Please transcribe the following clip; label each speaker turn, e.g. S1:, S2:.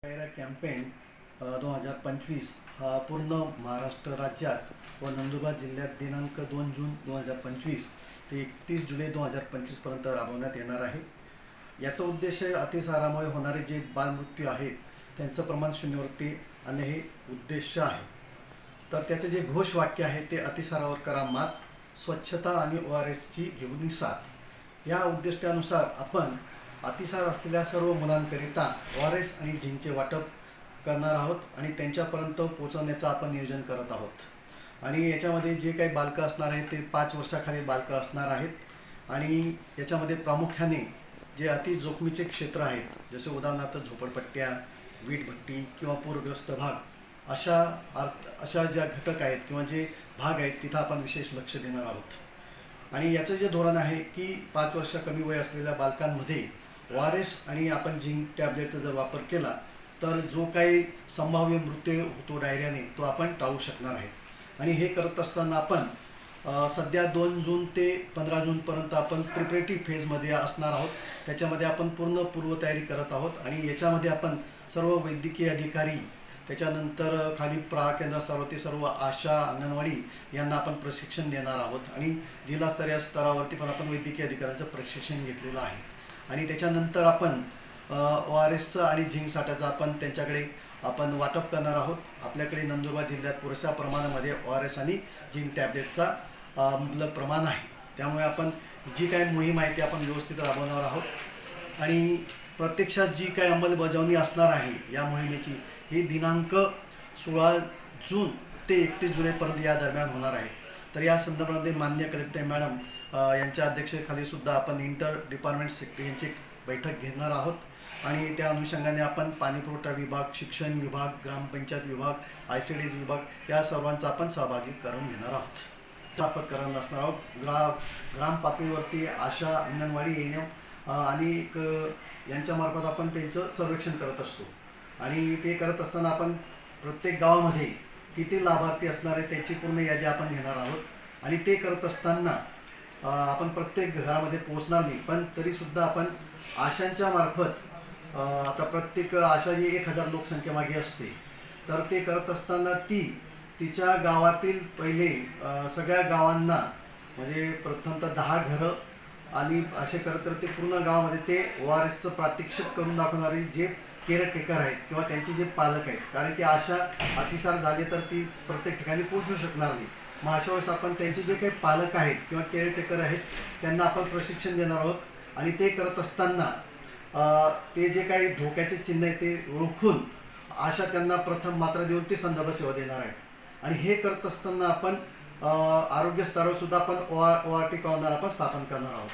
S1: डायरा campaign 2025 हा पूर्ण महाराष्ट्र राज्यात व नंदुरबार जिल्ह्यात दिनांक 2 जून 2025 ते 31 जुलै 2025पर्यंत राबवण्यात येणार आहे. याचा उद्देश अतिसारामुळे होणारे जे बालमृत्यू आहेत त्यांचं प्रमाण शून्यवरती आणणे हे उद्देश आहे. तर त्याचे जे घोषवाक्य आहे ते अतिसारावर करा मात, स्वच्छता आणि ORSची घेऊन साथ. या उद्दिष्टानुसार आपण अतिसार असलेल्या सर्व मुलांकरिता ORS आणि झिंकचे वाटप करणार आहोत आणि त्यांच्यापर्यंत पोहोचवण्याचं आपण नियोजन करत आहोत. आणि याच्यामध्ये जे काही बालकं असणार आहेत ते 5 वर्षाखालील बालकं असणार आहेत आणि याच्यामध्ये प्रामुख्याने जे अति जोखमीचे क्षेत्र आहेत जसे उदाहरणार्थ झोपडपट्ट्या, वीटभट्टी किंवा पूरग्रस्त भाग अशा ज्या घटक आहेत किंवा जे भाग आहेत तिथं आपण विशेष लक्ष देणार आहोत. आणि याचं जे धोरण आहे की 5 वर्ष कमी वय असलेल्या बालकांमध्ये ORS आणि आपण झिंक टॅबलेटचा जर वापर केला तर जो काही संभाव्य मृत्यू होतो डायरियाने तो आपण टाळू शकणार आहे. आणि हे करत असताना आपण सध्या 2 जून ते 15 जूनपर्यंत आपण प्रिपरेटिव्ह फेजमध्ये असणार आहोत. त्याच्यामध्ये आपण पूर्ण पूर्वतयारी करत आहोत आणि याच्यामध्ये आपण सर्व वैद्यकीय अधिकारी, त्याच्यानंतर खाली केंद्र स्तरावरती सर्व आशा, अंगणवाडी यांना आपण प्रशिक्षण देणार आहोत आणि जिल्हास्तरीय स्तरावरती पण आपण वैद्यकीय अधिकाऱ्यांचं प्रशिक्षण घेतलेलं आहे. आणि त्याच्यानंतर आपण ORSचं आणि झिंक साठ्याचं आपण त्यांच्याकडे आपण वाटप करणार आहोत. आपल्याकडे नंदुरबार जिल्ह्यात पुरेशा प्रमाणामध्ये ORS आणि झिंक टॅबलेटचा मुबलक प्रमाण आहे. त्यामुळे आपण जी काही मोहीम आहे ती आपण व्यवस्थित राबवणार आहोत आणि प्रत्यक्षात जी काही अंमलबजावणी असणार आहे या मोहिमेची ही दिनांक 16 जून ते 31 जुलैपर्यंत या दरम्यान होणार आहे. तर या संदर्भामध्ये माननीय कलेक्टर मॅडम यांच्या अध्यक्षतेखाली सुद्धा आपण इंटर डिपार्टमेंट सेक्रेटरी यांची बैठक घेणार आहोत आणि त्या अनुषंगाने आपण पाणीपुरवठा विभाग, शिक्षण विभाग, ग्रामपंचायत विभाग, ICDS विभाग या सर्वांचा आपण सहभागी करून घेणार आहोत. स्थापन करणार असणार आहोत. ग्राम पातळीवरती आशा, अंगणवाडी, ANM आणि यांच्यामार्फत आपण त्यांचं सर्वेक्षण करत असतो आणि ते करत असताना आपण प्रत्येक गावामध्ये किती लाभार्थी असणार आहे त्याची पूर्ण यादी आपण घेणार आहोत आणि ते करत असताना आपण प्रत्येक घरामध्ये पोहोचणार नाही, पण तरीसुद्धा आपण आशांच्या मार्फत आता प्रत्येक आशा जी 1000 लोकसंख्येमागे असते तर ते करत असताना तिच्या गावातील पहिले सगळ्या गावांना म्हणजे प्रथमतः 10 घरं आणि असे करत ते पूर्ण गावामध्ये ते ORSचं प्रात्यक्षिक करून दाखवणारे जे केअरटेकर आहेत किंवा त्यांचे जे पालक आहेत, कारण की आशा अतिसार झाले तर ती प्रत्येक ठिकाणी पोहोचू शकणार नाही. मग अशा वेळेस आपण त्यांचे जे काही पालक आहेत किंवा केअरटेकर आहेत त्यांना आपण प्रशिक्षण देणार आहोत आणि ते करत असताना ते जे काही धोक्याचे चिन्ह आहे ते ओळखून आशा त्यांना प्रथम मात्रा देऊन ते संदर्भ सेवा देणार आहेत. आणि हे करत असताना आपण आरोग्य स्तरावर सुद्धा आपण ORT कॉर्नर आपण स्थापन करणार आहोत.